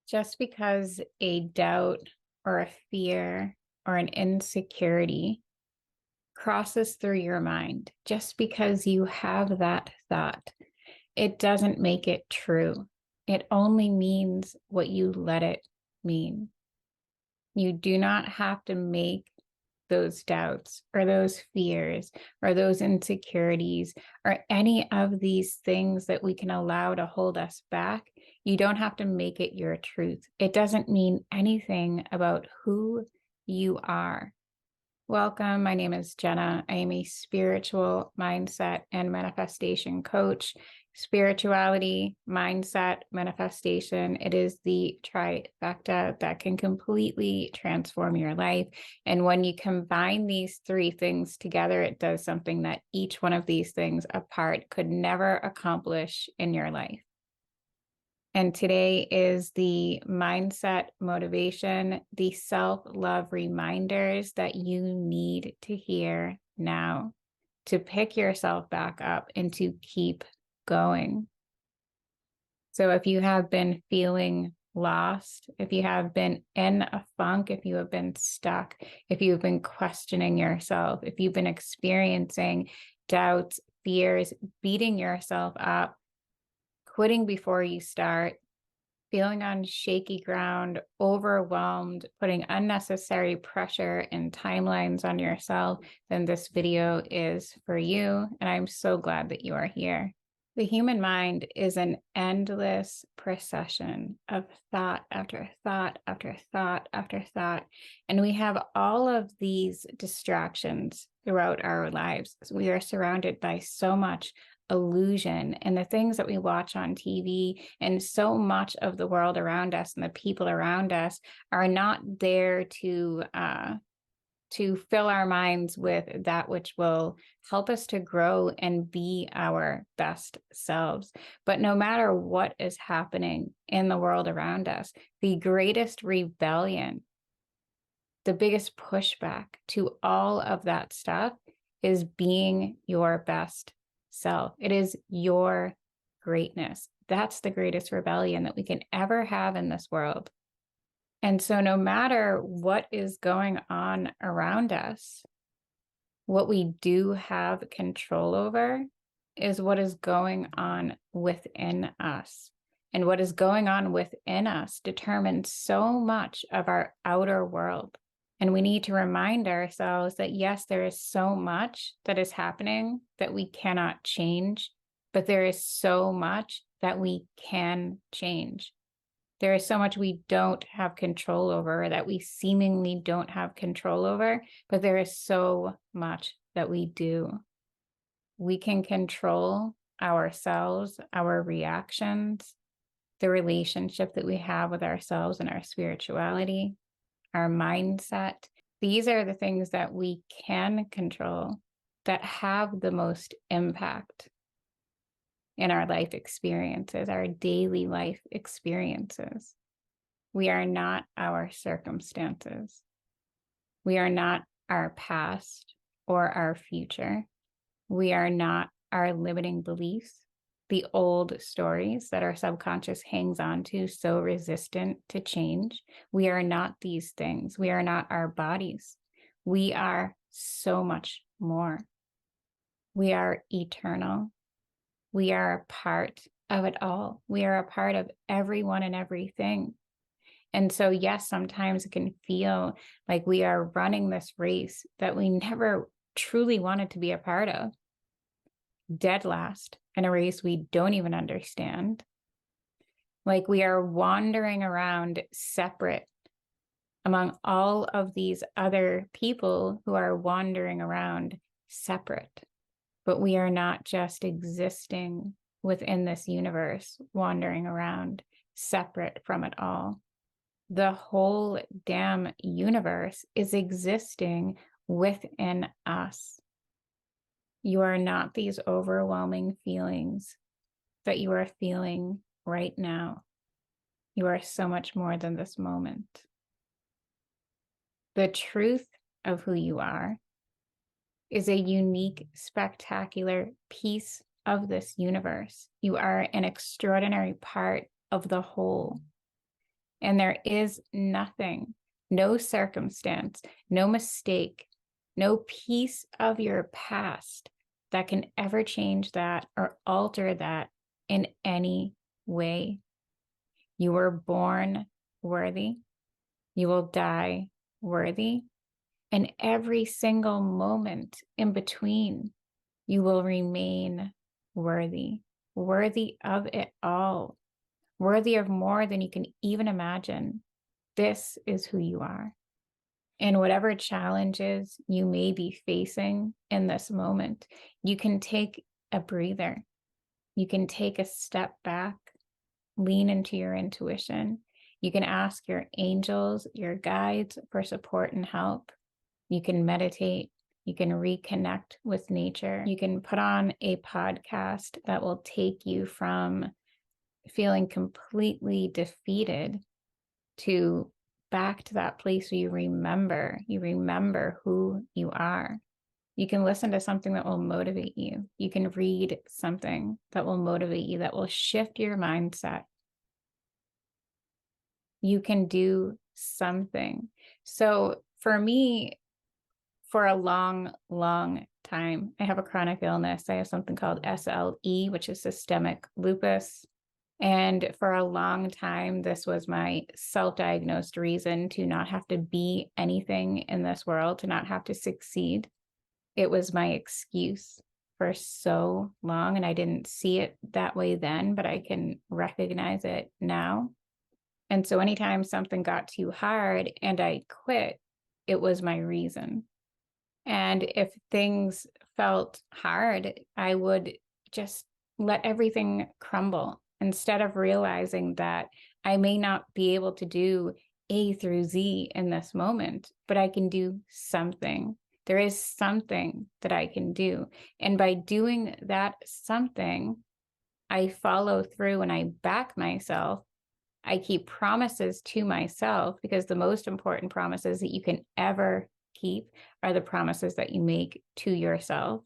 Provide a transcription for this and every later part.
Just because a doubt or a fear or an insecurity crosses through your mind, just because you have that thought, it doesn't make it true. It only means what you let it mean. You do not have to make those doubts or those fears or those insecurities or any of these things that we can allow to hold us back. You don't have to make it your truth. It doesn't mean anything about who you are. Welcome. My name is Jenna. I am a spiritual mindset and manifestation coach. Spirituality, mindset, manifestation. It is the trifecta that can completely transform your life. And when you combine these three things together, it does something that each one of these things apart could never accomplish in your life. And today is the mindset motivation, the self-love reminders that you need to hear now to pick yourself back up and to keep going. So if you have been feeling lost, if you have been in a funk, if you have been stuck, if you've been questioning yourself, if you've been experiencing doubts, fears, beating yourself up, quitting before you start, feeling on shaky ground, overwhelmed, putting unnecessary pressure and timelines on yourself, then this video is for you. And I'm so glad that you are here. The human mind is an endless procession of thought after thought after thought after thought. And we have all of these distractions throughout our lives. So we are surrounded by so much illusion and the things that we watch on TV, and so much of the world around us and the people around us are not there to fill our minds with that which will help us to grow and be our best selves. But no matter what is happening in the world around us, the greatest rebellion, the biggest pushback to all of that stuff is being your best self. It is your greatness. That's the greatest rebellion that we can ever have in this world. And so no matter what is going on around us, what we do have control over is what is going on within us. And what is going on within us determines so much of our outer world. And we need to remind ourselves that, yes, there is so much that is happening that we cannot change, but there is so much that we can change. There is so much we don't have control over, that we seemingly don't have control over, but there is so much that we do. We can control ourselves, our reactions, the relationship that we have with ourselves and our spirituality, our mindset. These are the things that we can control that have the most impact in our life experiences, our daily life experiences. We are not our circumstances. We are not our past or our future. We are not our limiting beliefs, the old stories that our subconscious hangs on to, so resistant to change. We are not these things. We are not our bodies. We are so much more. We are eternal. We are a part of it all. We are a part of everyone and everything. And so, yes, sometimes it can feel like we are running this race that we never truly wanted to be a part of. Dead last in a race we don't even understand. Like we are wandering around separate among all of these other people who are wandering around separate. But we are not just existing within this universe, wandering around separate from it all. The whole damn universe is existing within us. You are not these overwhelming feelings that you are feeling right now. You are so much more than this moment. The truth of who you are is a unique, spectacular piece of this universe. You are an extraordinary part of the whole. And there is nothing, no circumstance, no mistake, no piece of your past that can ever change that or alter that in any way. You were born worthy. You will die worthy. And every single moment in between, you will remain worthy, worthy of it all, worthy of more than you can even imagine. This is who you are. And whatever challenges you may be facing in this moment, you can take a breather. You can take a step back, lean into your intuition. You can ask your angels, your guides for support and help. You can meditate. You can reconnect with nature. You can put on a podcast that will take you from feeling completely defeated to back to that place where you remember who you are. You can listen to something that will motivate you. You can read something that will motivate you, that will shift your mindset. You can do something. So for me, for a long, long time, I have a chronic illness. I have something called SLE, which is systemic lupus. And for a long time, this was my self-diagnosed reason to not have to be anything in this world, to not have to succeed. It was my excuse for so long, and I didn't see it that way then, but I can recognize it now. And so anytime something got too hard and I quit, it was my reason. And if things felt hard, I would just let everything crumble instead of realizing that I may not be able to do A through Z in this moment, but I can do something. There is something that I can do. And by doing that something, I follow through and I back myself. I keep promises to myself, because the most important promises that you can ever keep are the promises that you make to yourself.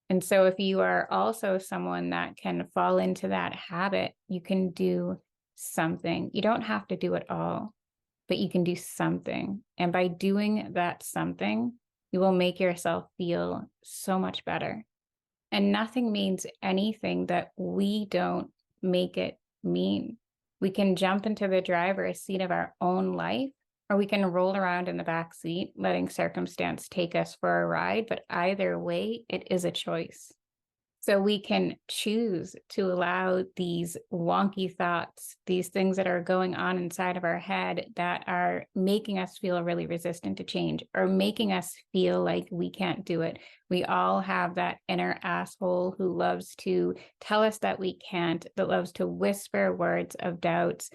And so if you are also someone that can fall into that habit, you can do something. You don't have to do it all, but you can do something. And by doing that something, you will make yourself feel so much better. And nothing means anything that we don't make it mean. We can jump into the driver's seat of our own life, or we can roll around in the back seat, letting circumstance take us for a ride. But either way, it is a choice. So we can choose to allow these wonky thoughts, these things that are going on inside of our head that are making us feel really resistant to change, or making us feel like we can't do it. We all have that inner asshole who loves to tell us that we can't, that loves to whisper words of doubts.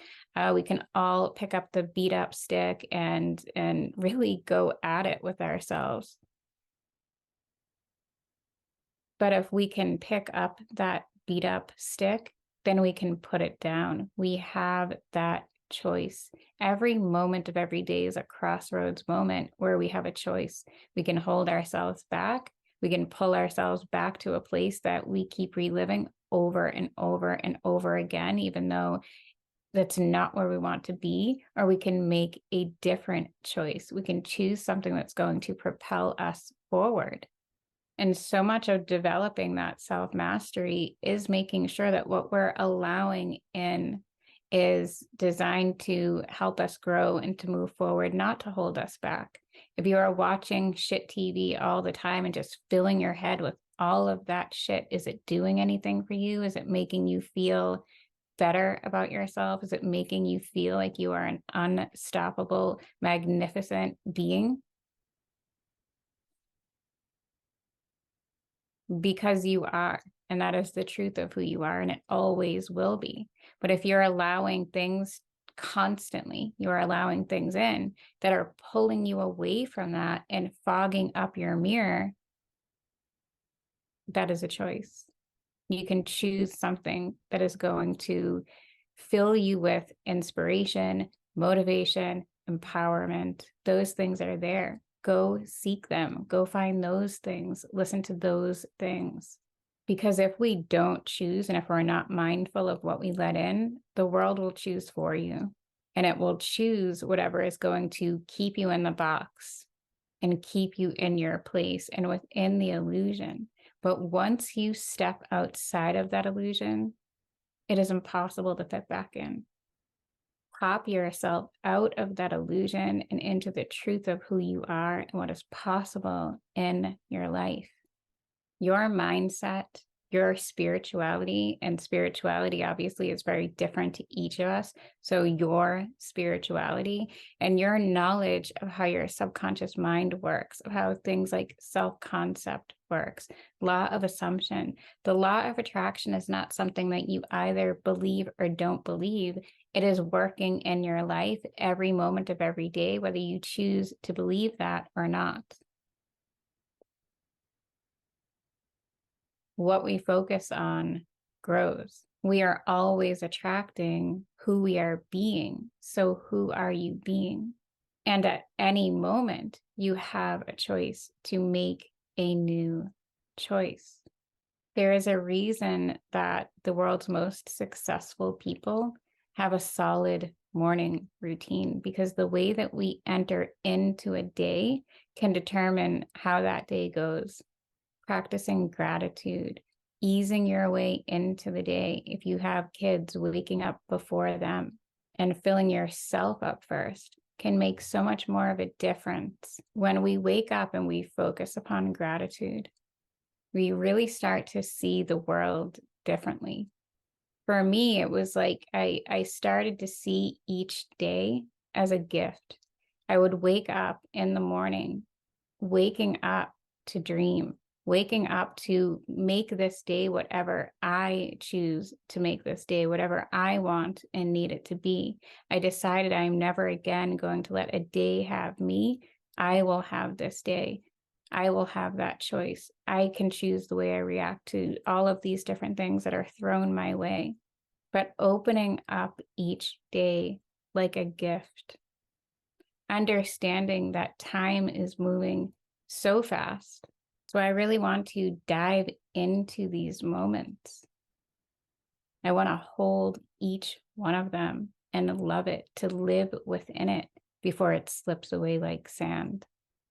We can all pick up the beat up stick and really go at it with ourselves. But if we can pick up that beat up stick, then we can put it down. We have that choice. Every moment of every day is a crossroads moment where we have a choice. We can hold ourselves back. We can pull ourselves back to a place that we keep reliving over and over and over again, even though that's not where we want to be. Or we can make a different choice. We can choose something that's going to propel us forward. And so much of developing that self-mastery is making sure that what we're allowing in is designed to help us grow and to move forward, not to hold us back. If you are watching shit TV all the time and just filling your head with all of that shit, is it doing anything for you? Is it making you feel better about yourself? Is it making you feel like you are an unstoppable, magnificent being? Because you are, and that is the truth of who you are, and it always will be. But if you're allowing things constantly, you're allowing things in that are pulling you away from that and fogging up your mirror, that is a choice. You can choose something that is going to fill you with inspiration, motivation, empowerment. Those things are there. Go seek them. Go find those things. Listen to those things. Because if we don't choose, and if we're not mindful of what we let in, the world will choose for you. and it will choose whatever is going to keep you in the box and keep you in your place and within the illusion. But once you step outside of that illusion, it is impossible to fit back in. Pop yourself out of that illusion and into the truth of who you are and what is possible in your life. Your mindset, your spirituality, and spirituality obviously is very different to each of us. So your spirituality and your knowledge of how your subconscious mind works, of how things like self-concept works, law of assumption. The law of attraction is not something that you either believe or don't believe. It is working in your life every moment of every day, whether you choose to believe that or not. What we focus on grows. We are always attracting who we are being. So who are you being? And at any moment, you have a choice to make a new choice. There is a reason that the world's most successful people have a solid morning routine, because the way that we enter into a day can determine how that day goes. Practicing gratitude, easing your way into the day. If you have kids, waking up before them and filling yourself up first can make so much more of a difference. When we wake up and we focus upon gratitude, we really start to see the world differently. For me, it was like I started to see each day as a gift. I would wake up in the morning, waking up to dream, waking up to make this day whatever I choose to make this day, whatever I want and need it to be. I decided I'm never again going to let a day have me. I will have this day. I will have that choice. I can choose the way I react to all of these different things that are thrown my way. But opening up each day like a gift, understanding that time is moving so fast. So I really want to dive into these moments. I want to hold each one of them and love it, to live within it before it slips away like sand.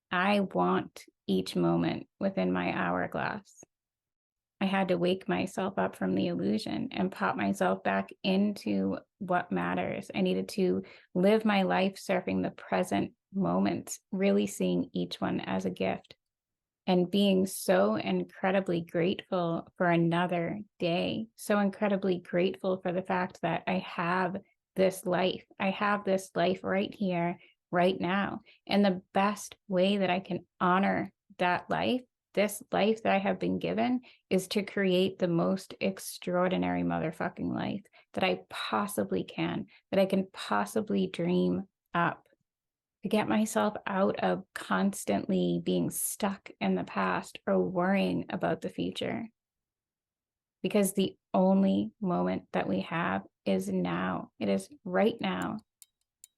I want each moment within my hourglass. I had to wake myself up from the illusion and pop myself back into what matters. I needed to live my life surfing the present moments, really seeing each one as a gift and being so incredibly grateful for another day, so incredibly grateful for the fact that I have this life. I have this life right here, right now. And the best way that I can honor that life, this life that I have been given, is to create the most extraordinary motherfucking life that I possibly can, that I can possibly dream up. To get myself out of constantly being stuck in the past or worrying about the future. Because the only moment that we have is now. It is right now.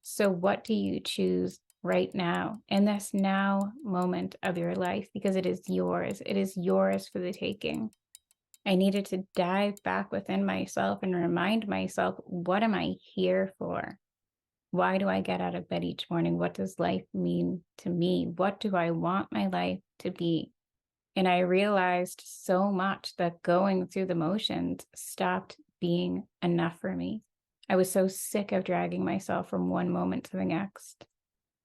So what do you choose right now in this now moment of your life? Because it is yours. It is yours for the taking. I needed to dive back within myself and remind myself, what am I here for? Why do I get out of bed each morning? What does life mean to me? What do I want my life to be? And I realized so much that going through the motions stopped being enough for me. I was so sick of dragging myself from one moment to the next.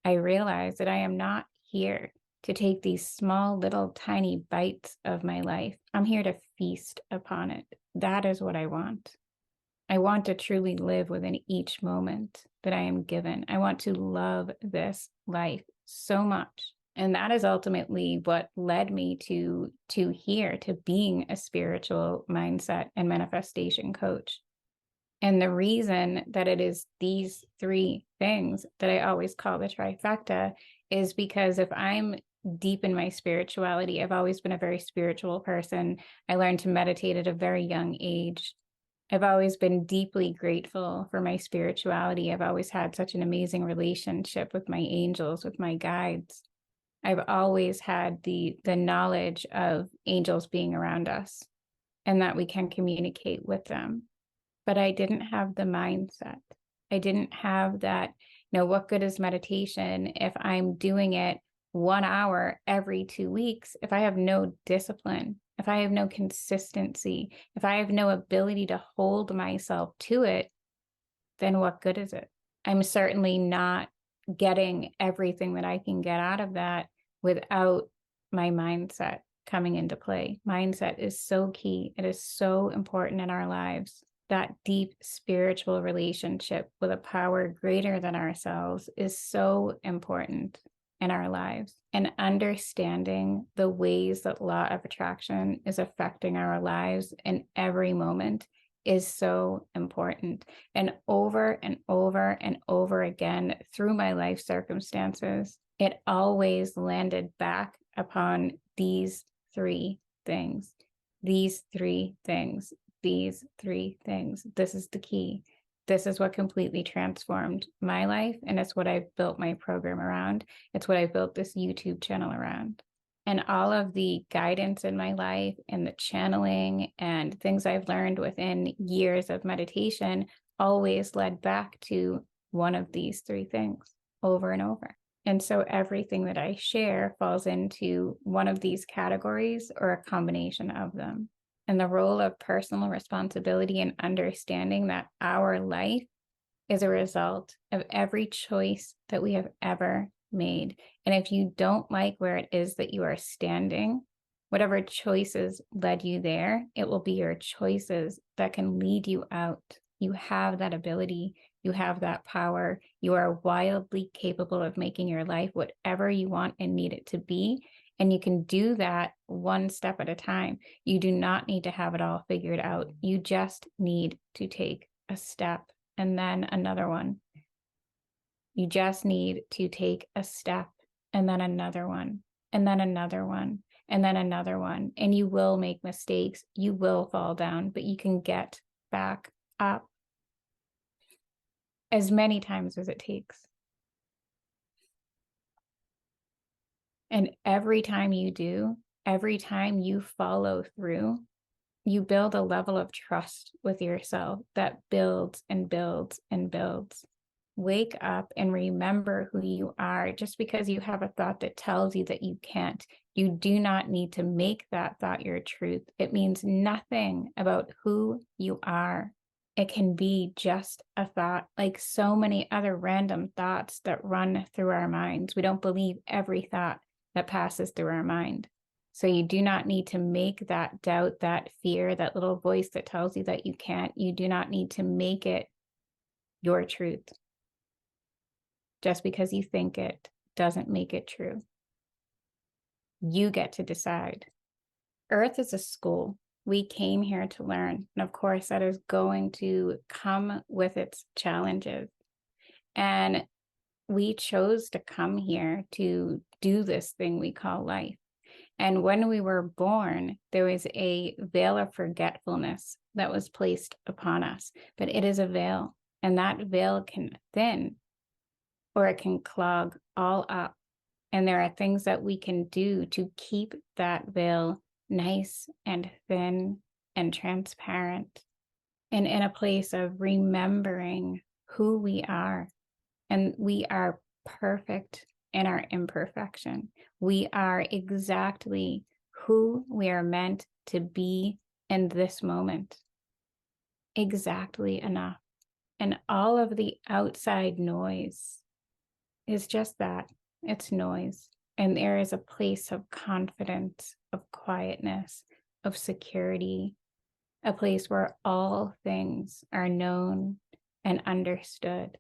I realized that I am not here to take these small, little, tiny bites of my life. I'm here to feast upon it. That is what I want. I want to truly live within each moment that I am given. I want to love this life so much. And that is ultimately what led me to here, to being a spiritual mindset and manifestation coach. And the reason that it is these three things that I always call the trifecta is because if I'm deep in my spirituality, I've always been a very spiritual person. I learned to meditate at a very young age. I've always been deeply grateful for my spirituality. I've always had such an amazing relationship with my angels, with my guides. I've always had the knowledge of angels being around us and that we can communicate with them. But I didn't have the mindset. I didn't have that, what good is meditation if I'm doing it 1 hour every 2 weeks? If I have no discipline, if I have no consistency, if I have no ability to hold myself to it, then what good is it? I'm certainly not getting everything that I can get out of that without my mindset coming into play. Mindset is so key. It is so important in our lives. That deep spiritual relationship with a power greater than ourselves is so important in our lives. And understanding the ways that law of attraction is affecting our lives in every moment is so important. And over and over and over again through my life circumstances, it always landed back upon these three things. These three things. These three things. This is the key. This is what completely transformed my life. And it's what I've built my program around. It's what I've built this YouTube channel around. And all of the guidance in my life and the channeling and things I've learned within years of meditation always led back to one of these three things over and over. And so everything that I share falls into one of these categories or a combination of them. And the role of personal responsibility and understanding that our life is a result of every choice that we have ever made. And if you don't like where it is that you are standing, whatever choices led you there, it will be your choices that can lead you out. You have that ability. You have that power. You are wildly capable of making your life whatever you want and need it to be. And you can do that one step at a time. You do not need to have it all figured out. You just need to take a step and then another one. You just need to take a step and then another one, and then another one, and then another one. And you will make mistakes. You will fall down, but you can get back up as many times as it takes. And every time you do, every time you follow through, you build a level of trust with yourself that builds and builds and builds. Wake up and remember who you are. Just because you have a thought that tells you that you can't, you do not need to make that thought your truth. It means nothing about who you are. It can be just a thought, like so many other random thoughts that run through our minds. We don't believe every thought that passes through our mind. So you do not need to make that doubt, that fear, that little voice that tells you that you can't, you do not need to make it your truth. Just because you think it doesn't make it true. You get to decide. Earth is a school. We came here to learn. And of course, that is going to come with its challenges. And we chose to come here to do this thing we call life. And when we were born, there was a veil of forgetfulness that was placed upon us. But it is a veil, and that veil can thin or it can clog all up. And there are things that we can do to keep that veil nice and thin and transparent and in a place of remembering who we are. And we are perfect in our imperfection. We are exactly who we are meant to be in this moment. Exactly enough. And all of the outside noise is just that. It's noise. And there is a place of confidence, of quietness, of security, a place where all things are known and understood.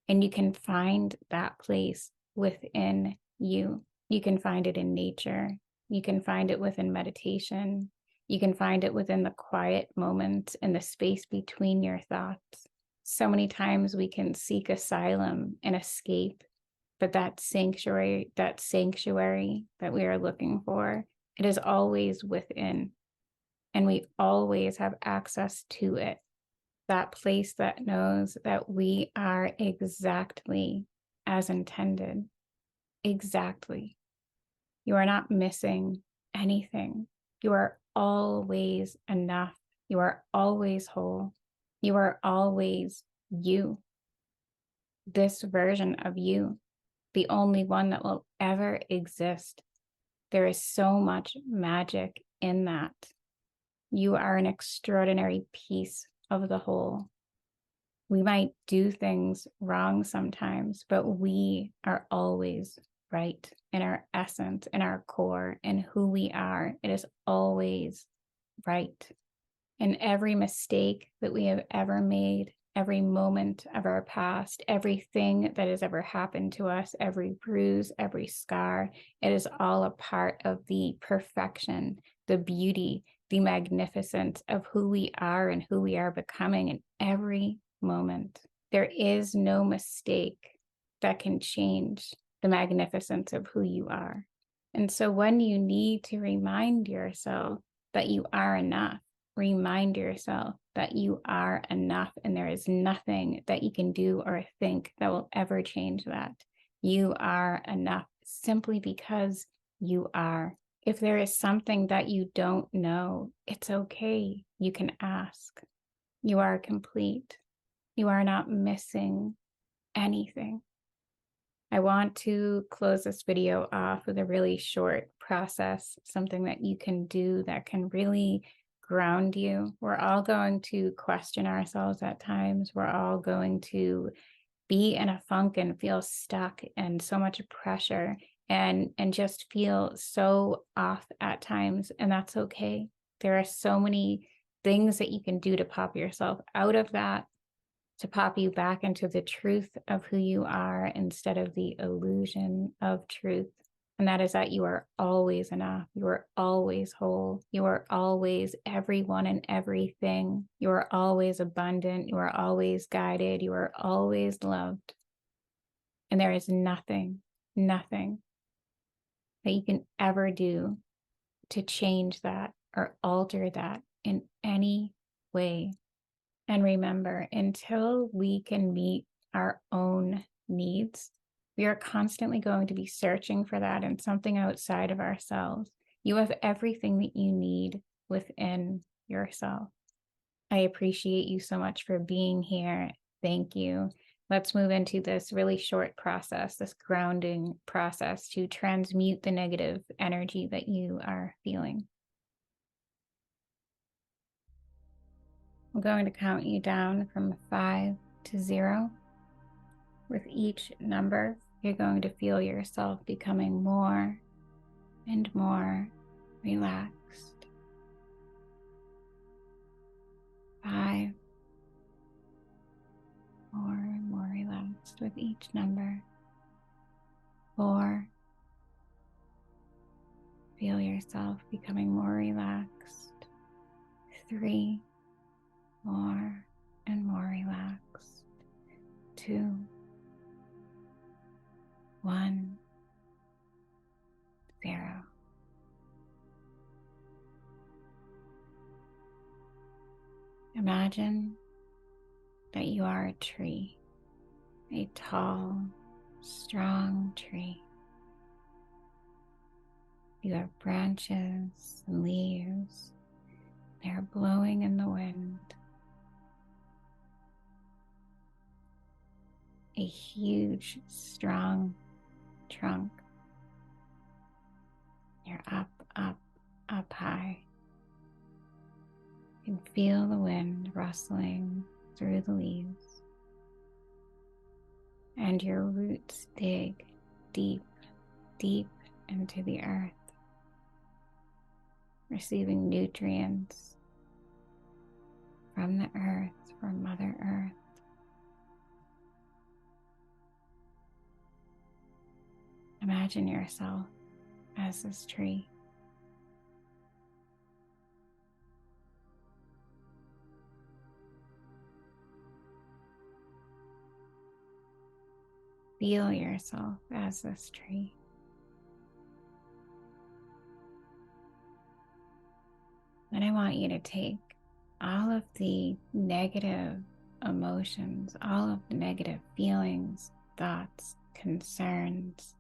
And you can find that place within you. You can find it in nature. You can find it within meditation. You can find it within the quiet moments in the space between your thoughts. So many times we can seek asylum and escape, but that sanctuary that we are looking for, it is always within, and we always have access to it. That place that knows that we are exactly as intended. Exactly. You are not missing anything. You are always enough. You are always whole. You are always you. this version of you, the only one that will ever exist. There is so much magic in that. You are an extraordinary piece of the whole. We might do things wrong sometimes, but we are always right in our essence, in our core, in who we are. It is always right. And every mistake that we have ever made, every moment of our past, everything that has ever happened to us, every bruise, every scar, it is all a part of the perfection, the beauty, the magnificence of who we are and who we are becoming in every moment. There is no mistake that can change the magnificence of who you are. And so when you need to remind yourself that you are enough, remind yourself that you are enough, and there is nothing that you can do or think that will ever change that. You are enough simply because you are. If there is something that you don't know, it's okay. You can ask. You are complete. You are not missing anything. I want to close this video off with a really short process, something that you can do that can really ground you. We're all going to question ourselves at times. We're all going to be in a funk and feel stuck and so much pressure and just feel so off at times. And that's okay. There are so many things that you can do to pop yourself out of that, to pop you back into the truth of who you are instead of the illusion of truth. And that is that you are always enough. You are always whole. You are always everyone and everything. You are always abundant. You are always guided. You are always loved. And there is nothing that you can ever do to change that or alter that in any way. And remember, until we can meet our own needs, we are constantly going to be searching for that in something outside of ourselves. You have everything that you need within yourself. I appreciate you so much for being here. Thank you. Let's move into this really short process, this grounding process to transmute the negative energy that you are feeling. I'm going to count you down from 5 to 0. With each number, you're going to feel yourself becoming more and more relaxed. 5, more and more relaxed with each number. 4, feel yourself becoming more relaxed. 3, more and more relaxed. 2, 1, 0. Imagine that you are a tree, a tall, strong tree. You have branches and leaves. They are blowing in the wind. A huge, strong trunk. You're up, up, up high. You can feel the wind rustling through the leaves. And your roots dig deep, deep into the earth, receiving nutrients from the earth, from Mother Earth. Imagine yourself as this tree. Feel yourself as this tree. Then I want you to take all of the negative emotions, all of the negative feelings, thoughts, concerns,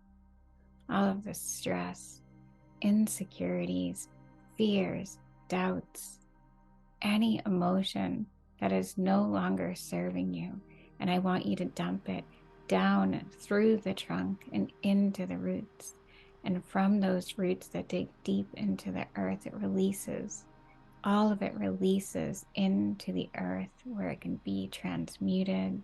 all of the stress, insecurities, fears, doubts, any emotion that is no longer serving you. And I want you to dump it down through the trunk and into the roots. And from those roots that dig deep into the earth, it releases. All of it releases into the earth where it can be transmuted.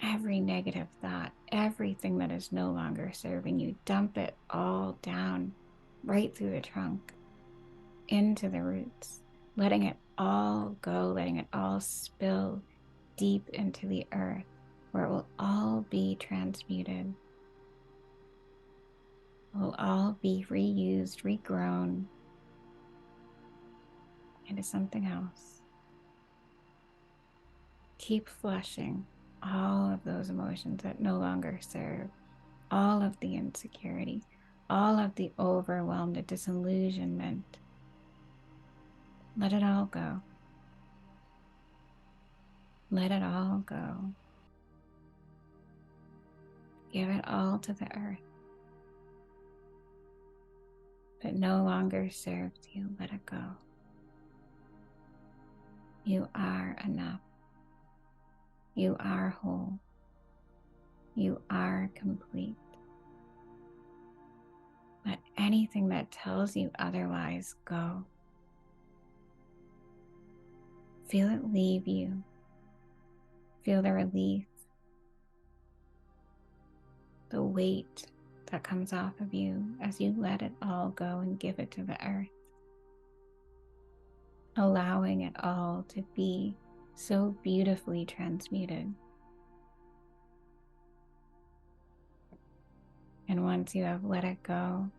Every negative thought, everything that is no longer serving you, dump it all down right through the trunk into the roots, letting it all go, letting it all spill deep into the earth where it will all be transmuted. It will all be reused, regrown into something else. Keep flushing all of those emotions that no longer serve, all of the insecurity, all of the overwhelm, the disillusionment. Let it all go. Let it all go. Give it all to the earth that no longer serves you. Let it go. You are enough. You are whole. You are complete. Let anything that tells you otherwise go. Feel it leave you. Feel the relief, the weight that comes off of you as you let it all go and give it to the earth, allowing it all to be so beautifully transmuted. And once you have let it go,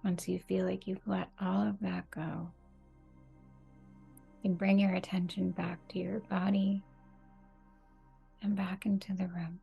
once you feel like you've let all of that go, you can bring your attention back to your body and back into the room.